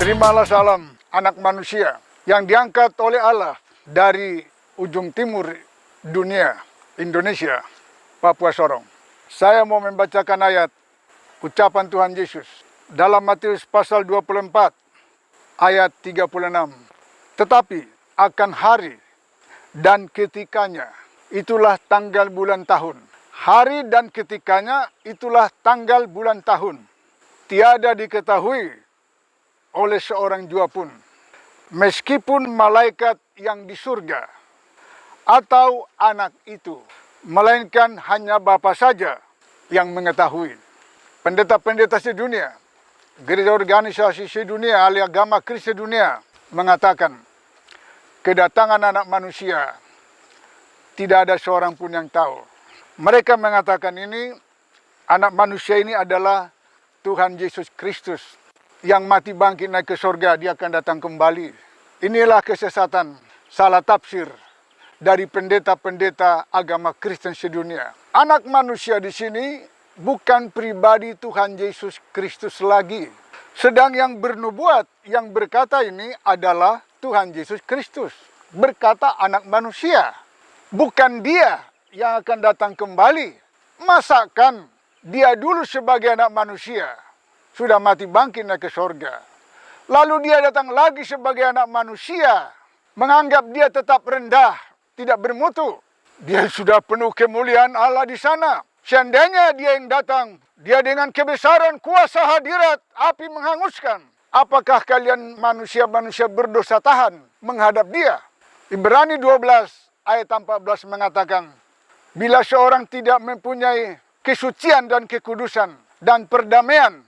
Terimalah salam anak manusia yang diangkat oleh Allah dari ujung timur dunia, Indonesia, Papua Sorong. Saya mau membacakan ayat ucapan Tuhan Yesus dalam Matius pasal 24 ayat 36. Tetapi akan hari dan ketikanya, itulah tanggal bulan tahun. Hari dan ketikanya, itulah tanggal bulan tahun. Tiada diketahui oleh seorang jua pun, meskipun malaikat yang di surga atau anak itu, melainkan hanya Bapa saja yang mengetahui. Pendeta-pendeta sedunia, gereja organisasi sedunia, ahli agama Kristen dunia mengatakan, kedatangan anak manusia tidak ada seorang pun yang tahu. Mereka mengatakan ini, anak manusia ini adalah Tuhan Yesus Kristus, yang mati bangkit naik ke surga, dia akan datang kembali. Inilah kesesatan, salah tafsir dari pendeta-pendeta agama Kristen sedunia. Anak manusia di sini bukan pribadi Tuhan Yesus Kristus lagi. Sedang yang bernubuat, yang berkata ini adalah Tuhan Yesus Kristus. Berkata anak manusia. Bukan dia yang akan datang kembali. Masakan dia dulu sebagai anak manusia sudah mati bangkit naik ke surga. Lalu dia datang lagi sebagai anak manusia, menganggap dia tetap rendah, tidak bermutu. Dia sudah penuh kemuliaan Allah di sana. Seandainya dia yang datang, dia dengan kebesaran kuasa hadirat, api menghanguskan. Apakah kalian manusia-manusia berdosa tahan menghadap dia? Ibrani 12 ayat 14 mengatakan, bila seorang tidak mempunyai kesucian dan kekudusan dan perdamaian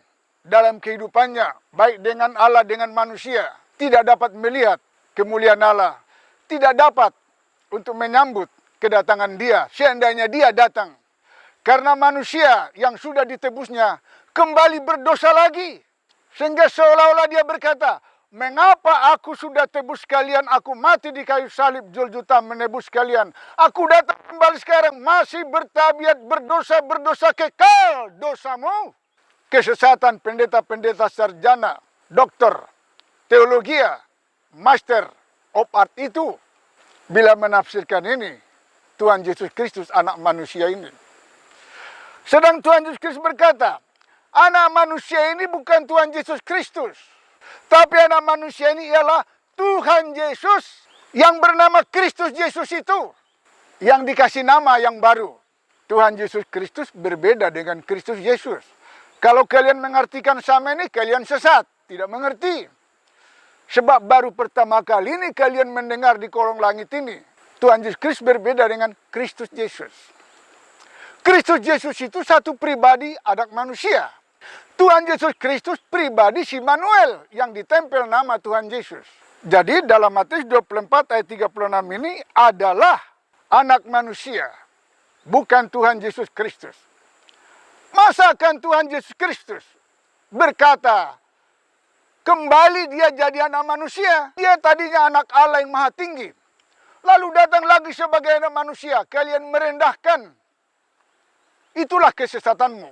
dalam kehidupannya, baik dengan Allah, dengan manusia, tidak dapat melihat kemuliaan Allah, tidak dapat untuk menyambut kedatangan dia, seandainya dia datang. Karena manusia yang sudah ditebusnya kembali berdosa lagi. Sehingga seolah-olah dia berkata, mengapa aku sudah tebus kalian, aku mati di kayu salib, Golgota menebus kalian. Aku datang kembali sekarang, masih bertabiat berdosa kekal dosamu. Kesesatan pendeta-pendeta sarjana, dokter, teologia, master of art itu, bila menafsirkan ini, Tuhan Yesus Kristus anak manusia ini. Sedang Tuhan Yesus Kristus berkata, anak manusia ini bukan Tuhan Yesus Kristus, tapi anak manusia ini ialah Tuhan Yesus yang bernama Kristus Yesus itu, yang dikasih nama yang baru. Tuhan Yesus Kristus berbeda dengan Kristus Yesus. Kalau kalian mengartikan sama ini, kalian sesat, tidak mengerti. Sebab baru pertama kali ini kalian mendengar di kolong langit ini, Tuhan Yesus Kristus berbeda dengan Kristus Yesus. Kristus Yesus itu satu pribadi anak manusia. Tuhan Yesus Kristus pribadi si Immanuel yang ditempel nama Tuhan Yesus. Jadi dalam Matius 24 ayat 36 ini adalah anak manusia, bukan Tuhan Yesus Kristus. Masakan Tuhan Yesus Kristus berkata, kembali dia jadi anak manusia. Dia tadinya anak Allah yang maha tinggi. Lalu datang lagi sebagai anak manusia. Kalian merendahkan. Itulah kesesatanmu.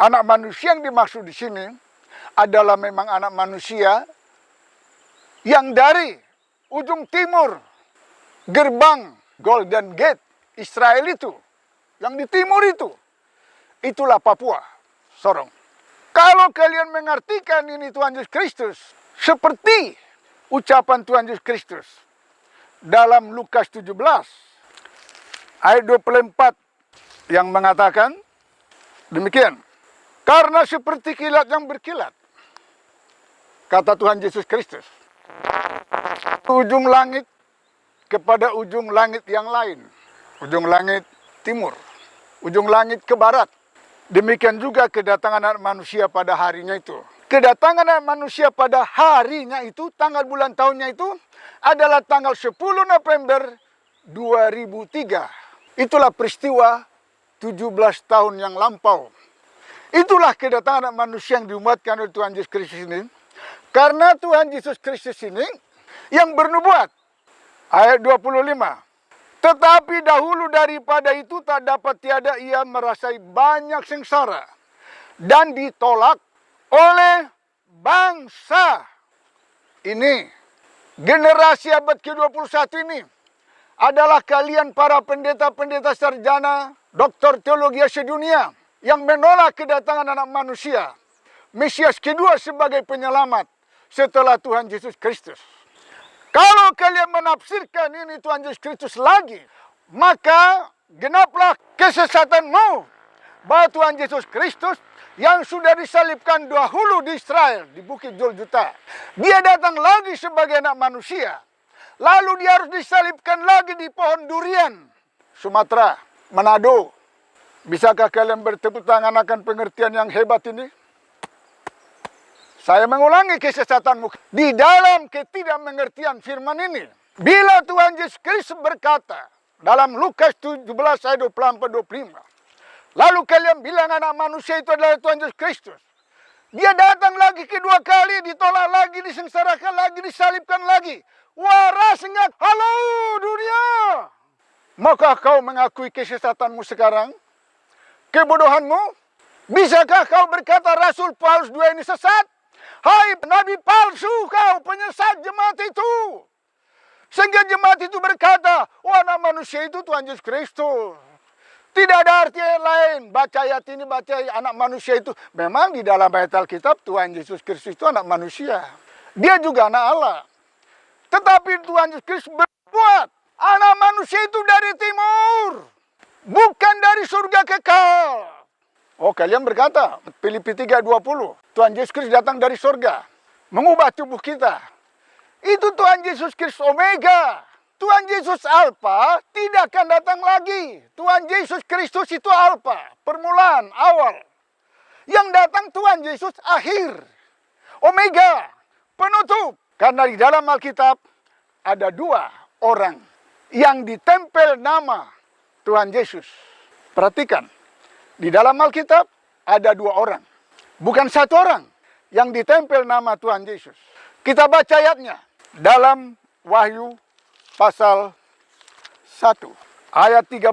Anak manusia yang dimaksud di sini adalah memang anak manusia yang dari ujung timur, gerbang Golden Gate Israel itu, yang di timur itu. Itulah Papua Sorong. Kalau kalian mengartikan ini Tuhan Yesus Kristus seperti ucapan Tuhan Yesus Kristus dalam Lukas 17 ayat 24 yang mengatakan demikian. Karena seperti kilat yang berkilat, kata Tuhan Yesus Kristus, ujung langit kepada ujung langit yang lain. Ujung langit timur, ujung langit ke barat. Demikian juga kedatangan anak manusia pada harinya itu. Kedatangan anak manusia pada harinya itu, tanggal bulan tahunnya itu, adalah tanggal 10 November 2003. Itulah peristiwa 17 tahun yang lampau. Itulah kedatangan anak manusia yang diumatkan oleh Tuhan Yesus Kristus ini. Karena Tuhan Yesus Kristus ini yang bernubuat. Ayat 25. Tetapi dahulu daripada itu tak dapat tiada ia merasai banyak sengsara dan ditolak oleh bangsa ini, generasi abad ke-21 ini, adalah kalian para pendeta-pendeta sarjana, doktor teologi sedunia, yang menolak kedatangan anak manusia, Mesias kedua sebagai penyelamat setelah Tuhan Yesus Kristus. Kalau kalian menafsirkan ini Tuhan Yesus Kristus lagi, maka genaplah kesesatanmu bahwa Tuhan Yesus Kristus yang sudah disalibkan dahulu di Israel, di Bukit Golgota, dia datang lagi sebagai anak manusia. Lalu dia harus disalibkan lagi di pohon durian, Sumatera, Manado. Bisakah kalian bertepuk tangan akan pengertian yang hebat ini? Saya mengulangi kesesatanmu di dalam ketidakmengertian firman ini. Bila Tuhan Yesus Kristus berkata dalam Lukas 17 ayat 24-25, lalu kalian bilang anak manusia itu adalah Tuhan Yesus Kristus. Dia datang lagi kedua kali, ditolak lagi, disengsarakan lagi, disalibkan lagi. Waras enggak? Halo dunia! Maukah kau mengakui kesesatanmu sekarang? Kebodohanmu? Bisakah kau berkata Rasul Paulus II ini sesat? Hai Nabi palsu kau, penyesat jemaat itu. Sehingga jemaat itu berkata, oh anak manusia itu Tuhan Yesus Kristus. Tidak ada arti lain. Baca ayat ini, baca anak manusia itu. Memang di dalam ayat Alkitab Tuhan Yesus Kristus itu anak manusia. Dia juga anak Allah. Tetapi Tuhan Yesus Kristus berbuat anak manusia itu dari timur. Bukan dari surga kekal. Oh kalian berkata, Filipi 3:20. Tuhan Yesus Kristus datang dari surga. Mengubah tubuh kita. Itu Tuhan Yesus Kristus Omega. Tuhan Yesus Alfa tidak akan datang lagi. Tuhan Yesus Kristus itu Alfa, permulaan, awal. Yang datang Tuhan Yesus akhir. Omega, penutup. Karena di dalam Alkitab ada dua orang yang ditempel nama Tuhan Yesus. Perhatikan, di dalam Alkitab ada dua orang. Bukan satu orang yang ditempel nama Tuhan Yesus. Kita baca ayatnya dalam Wahyu pasal 1 ayat 13.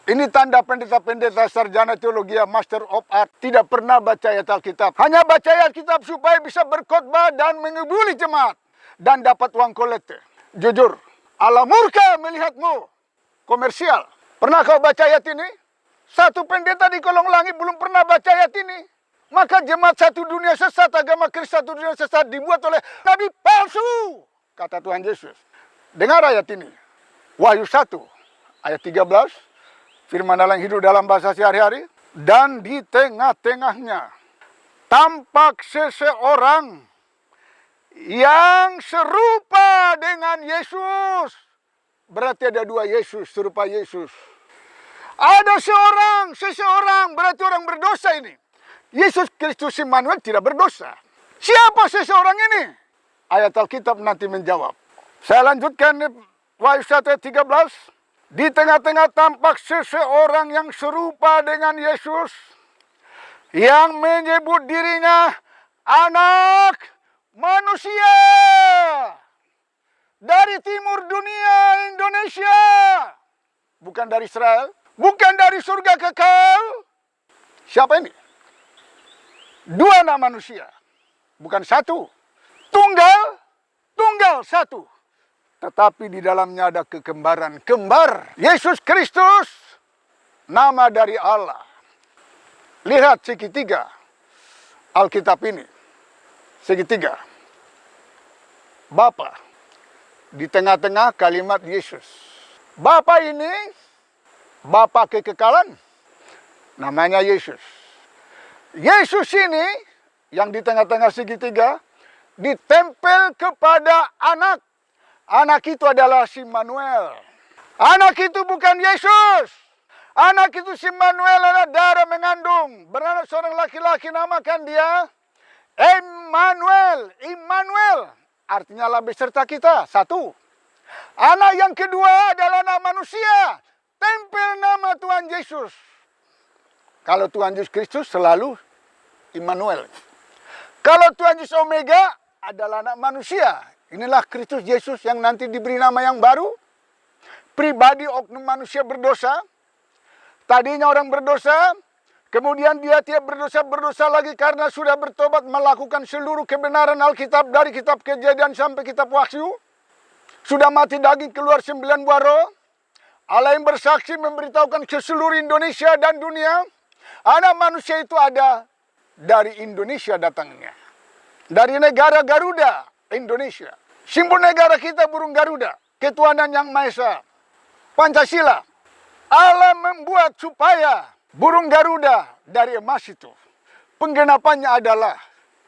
Ini tanda pendeta-pendeta sarjana teologi, Master of Art, tidak pernah baca ayat Alkitab. Hanya baca ayat Alkitab supaya bisa berkhotbah dan mengibuli jemaat dan dapat uang kolekte. Jujur, Allah murka melihatmu. Komersial. Pernah kau baca ayat ini? Satu pendeta di kolong langit belum pernah baca ayat ini. Maka jemaat satu dunia sesat, agama Kristus satu dunia sesat dibuat oleh nabi palsu, kata Tuhan Yesus. Dengar ayat ini. Wahyu 1 ayat 13. Firman Allah yang hidup dalam bahasa sehari-hari. Dan di tengah-tengahnya tampak seseorang yang serupa dengan Yesus. Berarti ada dua Yesus, serupa Yesus. Ada seseorang, berarti orang berdosa ini. Yesus Kristus Immanuel tidak berdosa. Siapa seseorang ini? Ayat Alkitab nanti menjawab. Saya lanjutkan Wahyu 1 ayat 13. Di tengah-tengah tampak seseorang yang serupa dengan Yesus, yang menyebut dirinya anak manusia. Dari timur dunia Indonesia. Bukan dari Israel. Bukan dari surga kekal. Siapa ini? Dua anak manusia. Bukan satu. Tunggal satu. Tetapi di dalamnya ada kekembaran. Kembar. Yesus Kristus. Nama dari Allah. Lihat segitiga Alkitab ini. Segitiga. Bapa. Di tengah-tengah kalimat Yesus. Bapa ini. Bapa kekekalan. Namanya Yesus. Yesus ini. Yang di tengah-tengah segitiga. Ditempel kepada anak. Anak itu adalah Immanuel. Anak itu bukan Yesus. Anak itu Immanuel adalah darah mengandung. Beranak seorang laki-laki, namakan dia Immanuel. Immanuel artinya Allah beserta kita. Satu. Anak yang kedua adalah anak manusia. Tempel nama Tuhan Yesus. Kalau Tuhan Yesus Kristus selalu Immanuel. Kalau Tuhan Yesus Omega adalah anak manusia. Inilah Kristus Yesus yang nanti diberi nama yang baru. Pribadi oknum manusia berdosa. Tadinya orang berdosa. Kemudian dia tidak berdosa lagi karena sudah bertobat melakukan seluruh kebenaran Alkitab dari kitab Kejadian sampai kitab Wahyu. Sudah mati daging keluar 9 buah roh. Allah yang bersaksi memberitahukan ke seluruh Indonesia dan dunia. Anak manusia itu ada dari Indonesia datangnya. Dari negara Garuda, Indonesia. Simbol negara kita burung Garuda. Ketuhanan Yang Maha Esa. Pancasila. Allah membuat supaya burung Garuda dari emas itu. Penggenapannya adalah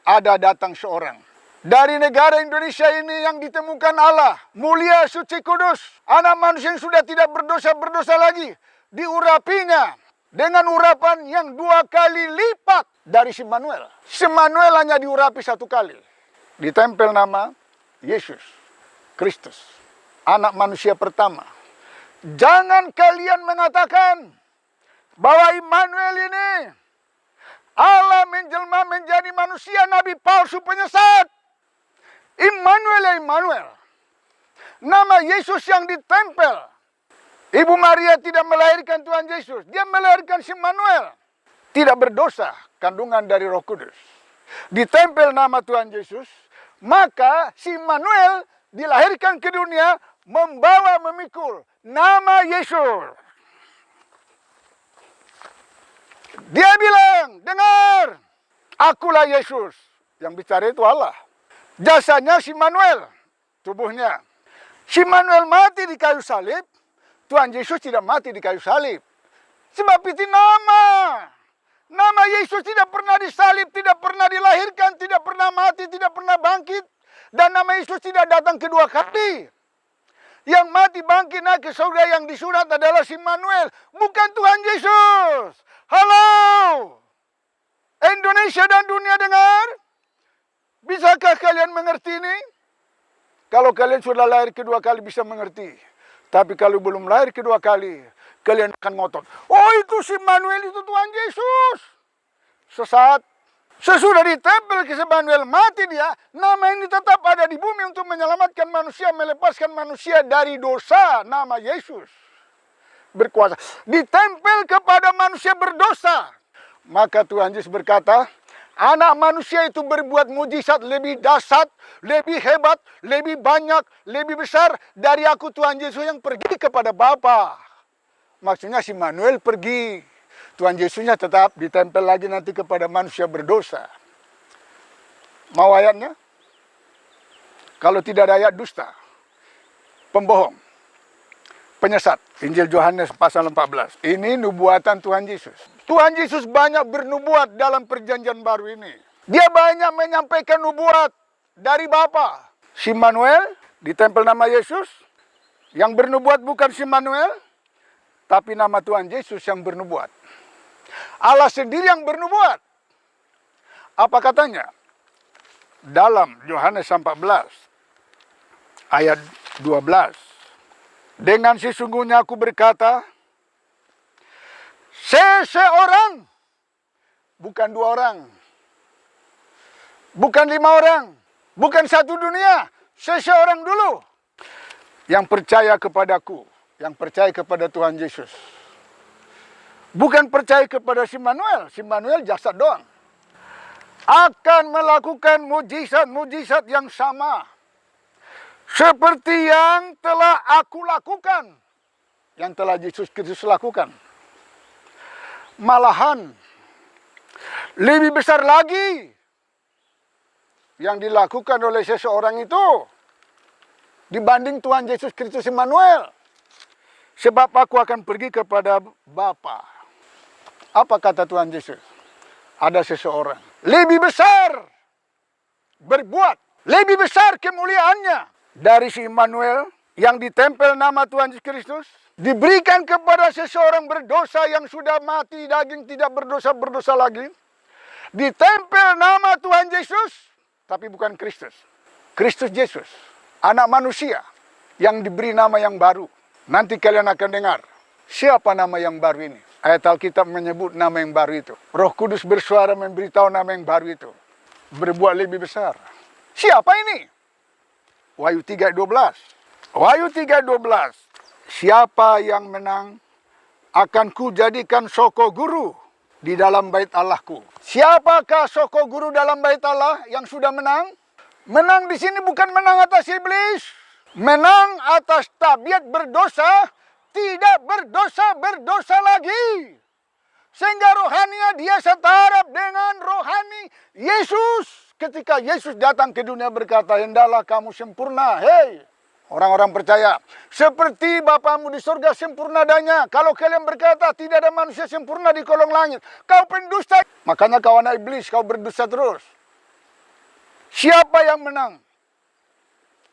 ada datang seorang. Dari negara Indonesia ini yang ditemukan Allah. Mulia, suci, kudus. Anak manusia yang sudah tidak berdosa lagi. Diurapinya dengan urapan yang 2 kali lipat dari Immanuel. Immanuel hanya diurapi 1 kali. Ditempel nama Yesus Kristus. Anak manusia pertama. Jangan kalian mengatakan bahwa Immanuel ini Allah menjelma menjadi manusia, nabi palsu penyesat. Immanuel. Nama Yesus yang ditempel. Ibu Maria tidak melahirkan Tuhan Yesus. Dia melahirkan Immanuel. Tidak berdosa, kandungan dari Roh Kudus. Ditempel nama Tuhan Yesus, maka si Immanuel dilahirkan ke dunia membawa memikul nama Yesus. Dia bilang, dengar, akulah Yesus. Yang bicara itu Allah. Jasanya si Immanuel, tubuhnya. Si Immanuel mati di kayu salib, Tuhan Yesus tidak mati di kayu salib. Sebab itu nama Yesus tidak pernah disalib, tidak pernah dilahirkan, tidak pernah mati, tidak pernah bangkit. Dan nama Yesus tidak datang kedua kali. Yang mati bangkit naik ke surga yang disurat adalah si Immanuel, bukan Tuhan Yesus. Halo, Indonesia dan dunia dengar? Bisakah kalian mengerti ini? Kalau kalian sudah lahir kedua kali bisa mengerti. Tapi kalau belum lahir kedua kali, kalian akan ngotot. Oh, itu si Immanuel, itu Tuhan Yesus. Sesat. Sesudah ditempel ke Immanuel, mati dia. Nama ini tetap ada di bumi untuk menyelamatkan manusia, melepaskan manusia dari dosa. Nama Yesus berkuasa. Ditempel kepada manusia berdosa. Maka Tuhan Yesus berkata, anak manusia itu berbuat mujizat lebih dahsyat, lebih hebat, lebih banyak, lebih besar dari aku Tuhan Yesus yang pergi kepada Bapa. Maksudnya si Immanuel pergi. Tuhan Yesusnya tetap ditempel lagi nanti kepada manusia berdosa. Mau ayatnya? Kalau tidak ada ayat, dusta. Pembohong. Penyesat. Injil Yohanes pasal 14. Ini nubuatan Tuhan Yesus. Tuhan Yesus banyak bernubuat dalam perjanjian baru ini. Dia banyak menyampaikan nubuat dari Bapa. Si Immanuel ditempel nama Yesus. Yang bernubuat bukan si Immanuel, tapi nama Tuhan Yesus yang bernubuat. Allah sendiri yang bernubuat. Apa katanya? Dalam Yohanes 14 ayat 12. Dengan sesungguhnya aku berkata, seseorang, bukan 2 orang, bukan 5 orang, bukan 1 dunia, seseorang dulu yang percaya kepadaku, yang percaya kepada Tuhan Yesus. Bukan percaya kepada si Immanuel jasad doang. Akan melakukan mujizat-mujizat yang sama. Seperti yang telah aku lakukan. Yang telah Yesus Kristus lakukan. Malahan, lebih besar lagi yang dilakukan oleh seseorang itu dibanding Tuhan Yesus Kristus Immanuel. Sebab aku akan pergi kepada Bapa. Apa kata Tuhan Yesus? Ada seseorang lebih besar berbuat, lebih besar kemuliaannya dari si Immanuel yang ditempel nama Tuhan Yesus Kristus, diberikan kepada seseorang berdosa yang sudah mati daging, tidak berdosa lagi, ditempel nama Tuhan Yesus, tapi bukan Kristus. Kristus Yesus, anak manusia yang diberi nama yang baru. Nanti kalian akan dengar siapa nama yang baru ini. Ayat Alkitab menyebut nama yang baru itu. Roh Kudus bersuara memberitahu nama yang baru itu. Berbuat lebih besar. Siapa ini? Wahyu 3:12. Wahyu 3:12. Siapa yang menang akan kujadikan soko guru di dalam bait Allahku. Siapakah soko guru dalam bait Allah yang sudah menang? Menang di sini bukan menang atas iblis. Menang atas tabiat berdosa, tidak berdosa lagi. Sehingga rohaninya dia setara dengan rohani Yesus. Ketika Yesus datang ke dunia berkata, hendaklah kamu sempurna. Hei, orang-orang percaya, seperti Bapamu di surga sempurna adanya. Kalau kalian berkata, tidak ada manusia sempurna di kolong langit, kau pendusta. Makanya kau anak iblis, kau berdusta terus. Siapa yang menang?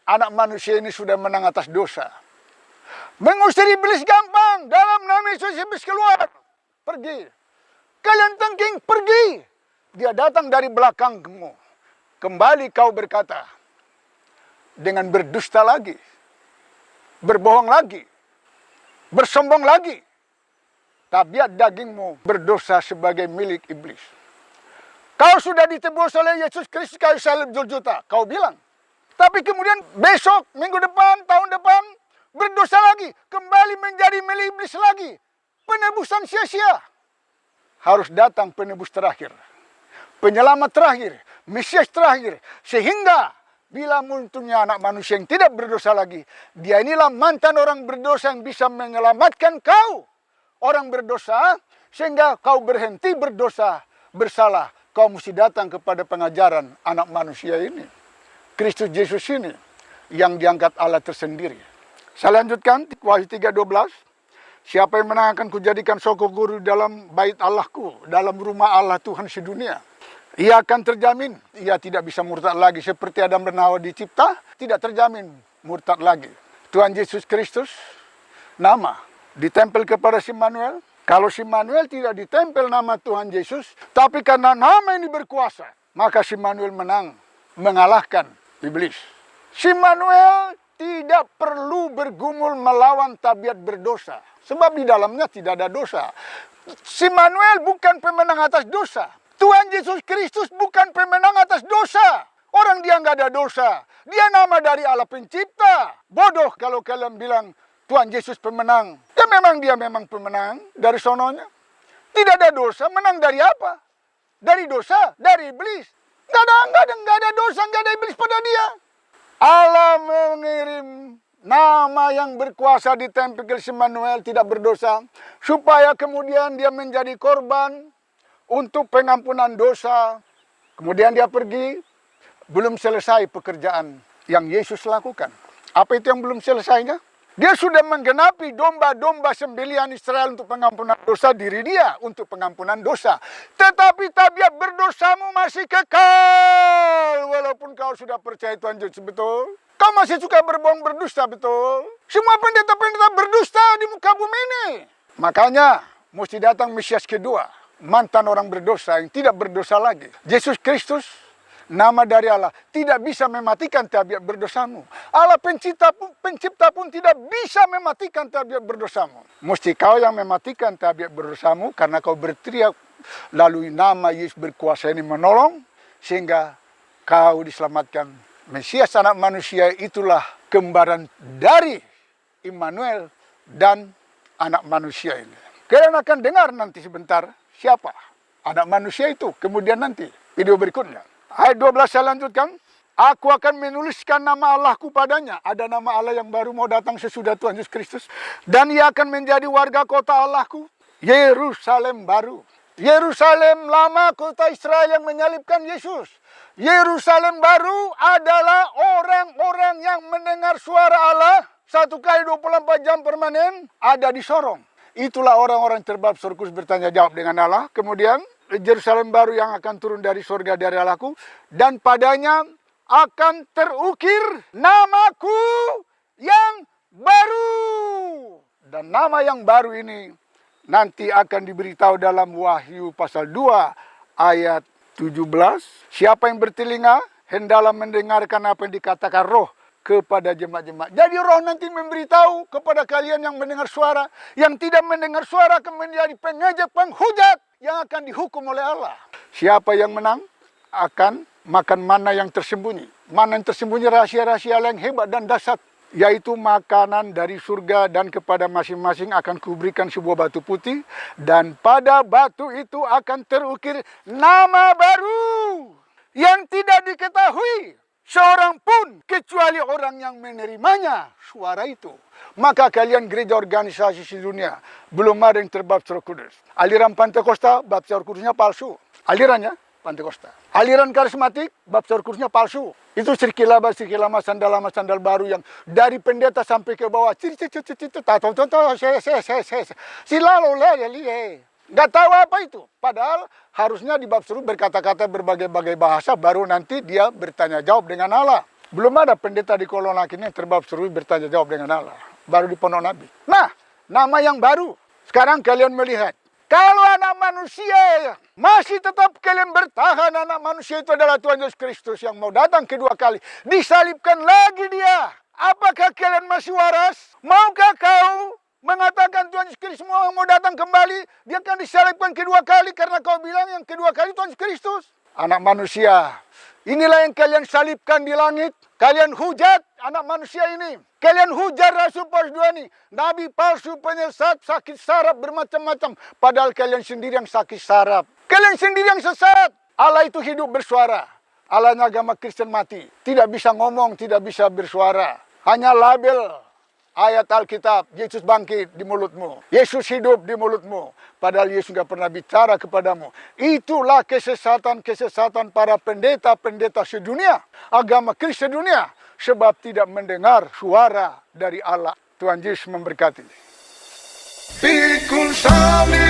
Anak manusia ini sudah menang atas dosa. Mengusir iblis gampang. Dalam nama Yesus iblis keluar. Pergi. Kalian tengking, pergi. Dia datang dari belakangmu. Kembali kau berkata. Dengan berdusta lagi. Berbohong lagi. Bersombong lagi. Tabiat dagingmu berdosa sebagai milik iblis. Kau sudah ditebus oleh Yesus Kristus kayu salib berjuta. Kau bilang. Tapi kemudian besok, minggu depan, tahun depan. Berdosa lagi. Kembali menjadi milik iblis lagi. Penebusan sia-sia. Harus datang penebus terakhir. Penyelamat terakhir. Mesias terakhir. Sehingga bila munculnya anak manusia yang tidak berdosa lagi. Dia inilah mantan orang berdosa yang bisa menyelamatkan kau. Orang berdosa. Sehingga kau berhenti berdosa. Bersalah. Kau mesti datang kepada pengajaran anak manusia ini. Kristus Yesus ini. Yang diangkat Allah tersendiri. Saya lanjutkan. Wahyu 3:12. Siapa yang menang akan kujadikan soko guru dalam bait Allahku, dalam rumah Allah Tuhan sedunia. Ia akan terjamin, ia tidak bisa murtad lagi. Seperti Adam dan Hawa dicipta, tidak terjamin murtad lagi. Tuhan Yesus Kristus, nama, ditempel kepada si Manuel. Kalau si Manuel tidak ditempel nama Tuhan Yesus, tapi karena nama ini berkuasa, maka si Manuel menang, mengalahkan iblis. Si Manuel tidak perlu bergumul melawan tabiat berdosa. Sebab di dalamnya tidak ada dosa. Si Manuel bukan pemenang atas dosa. Tuhan Yesus Kristus bukan pemenang atas dosa. Orang dia nggak ada dosa. Dia nama dari Allah pencipta. Bodoh kalau kalian bilang Tuhan Yesus pemenang. Ya memang dia memang pemenang dari sononya. Tidak ada dosa. Menang dari apa? Dari dosa? Dari iblis. Nggak ada dosa, nggak ada iblis pada dia. Allah mengirim nama yang berkuasa ditempel si Manuel tidak berdosa. Supaya kemudian dia menjadi korban untuk pengampunan dosa. Kemudian dia pergi. Belum selesai pekerjaan yang Yesus lakukan. Apa itu yang belum selesainya? Dia sudah menggenapi domba-domba sembelihan Israel untuk pengampunan dosa diri dia. Untuk pengampunan dosa. Tetapi tabiat berdosamu masih kekal. Walaupun kau sudah percaya Tuhan Yesus betul. Kau masih suka berbohong berdusta betul. Semua pendeta-pendeta berdusta di muka bumi ini. Makanya mesti datang Mesias kedua. Mantan orang berdosa yang tidak berdosa lagi. Yesus Kristus. Nama dari Allah tidak bisa mematikan tabiat berdosamu. Allah pencipta pun tidak bisa mematikan tabiat berdosamu. Mesti kau yang mematikan tabiat berdosamu karena kau berteriak lalu nama Yesus berkuasa ini menolong sehingga kau diselamatkan. Mesias anak manusia itulah kembaran dari Immanuel dan anak manusia ini. Kalian akan dengar nanti sebentar siapa anak manusia itu. Kemudian nanti video berikutnya. Ayat 12 saya lanjutkan. Aku akan menuliskan nama Allahku padanya. Ada nama Allah yang baru mau datang sesudah Tuhan Yesus Kristus. Dan ia akan menjadi warga kota Allahku. Yerusalem baru. Yerusalem lama kota Israel yang menyalibkan Yesus. Yerusalem baru adalah orang-orang yang mendengar suara Allah. 1 kali 24 jam permanen ada di sorong. Itulah orang-orang terbab surga bertanya jawab dengan Allah. Kemudian Yerusalem baru yang akan turun dari surga dari Allahku. Dan padanya akan terukir namaku yang baru. Dan nama yang baru ini nanti akan diberitahu dalam Wahyu pasal 2 ayat 17. Siapa yang bertelinga hendaklah mendengarkan apa yang dikatakan roh kepada jemaat-jemaat. Jadi roh nanti memberitahu kepada kalian yang mendengar suara. Yang tidak mendengar suara akan menjadi pengejek, penghujat yang akan dihukum oleh Allah. Siapa yang menang akan makan mana yang tersembunyi. Mana yang tersembunyi rahasia-rahasia yang hebat dan dahsyat. yaitu makanan dari surga, dan kepada masing-masing akan kuberikan sebuah batu putih, dan pada batu itu akan terukir nama baru yang tidak diketahui seorang pun kecuali orang yang menerimanya suara itu. Maka kalian gereja organisasi sedunia belum ada yang terbaptis Roh Kudus. Aliran Pentakosta baptis Roh Kudusnya palsu. Alirannya Pentakosta. Aliran karismatik baptis Roh Kudusnya palsu. Itu sirkilaba sandal baru yang dari pendeta sampai ke bawah. Nggak tahu apa itu. Padahal harusnya dibaptis berkata-kata berbagai-bagai bahasa, baru nanti dia bertanya jawab dengan Allah. Belum ada pendeta di Kolonak ini terbaptis bertanya jawab dengan Allah. Baru di Pondok Nabi. Nah, nama yang baru. Sekarang kalian melihat. Kalau anak manusia masih tetap kalian bertahan, anak manusia itu adalah Tuhan Yesus Kristus yang mau datang kedua kali. Disalibkan lagi dia. Apakah kalian masih waras? Maukah kau mengatakan Tuhan Yesus Kristus mau datang kembali? Dia akan disalibkan kedua kali karena kau bilang yang kedua kali Tuhan Yesus Kristus. Anak manusia, inilah yang kalian salibkan di langit. Kalian hujat anak manusia ini. Kalian hujat Rasul Paulus II ini. Nabi palsu, penyesat, sakit saraf, bermacam-macam. Padahal kalian sendiri yang sakit saraf. Kalian sendiri yang sesat. Allah itu hidup bersuara. Allahnya agama Kristen mati. Tidak bisa ngomong, tidak bisa bersuara. Hanya label ayat Alkitab. Yesus bangkit di mulutmu. Yesus hidup di mulutmu. Padahal Yesus tidak pernah bicara kepadamu. Itulah kesesatan para pendeta-pendeta sedunia. Agama Kristen dunia. Sebab tidak mendengar suara dari Allah. Tuhan Yesus memberkati. Pikul salib.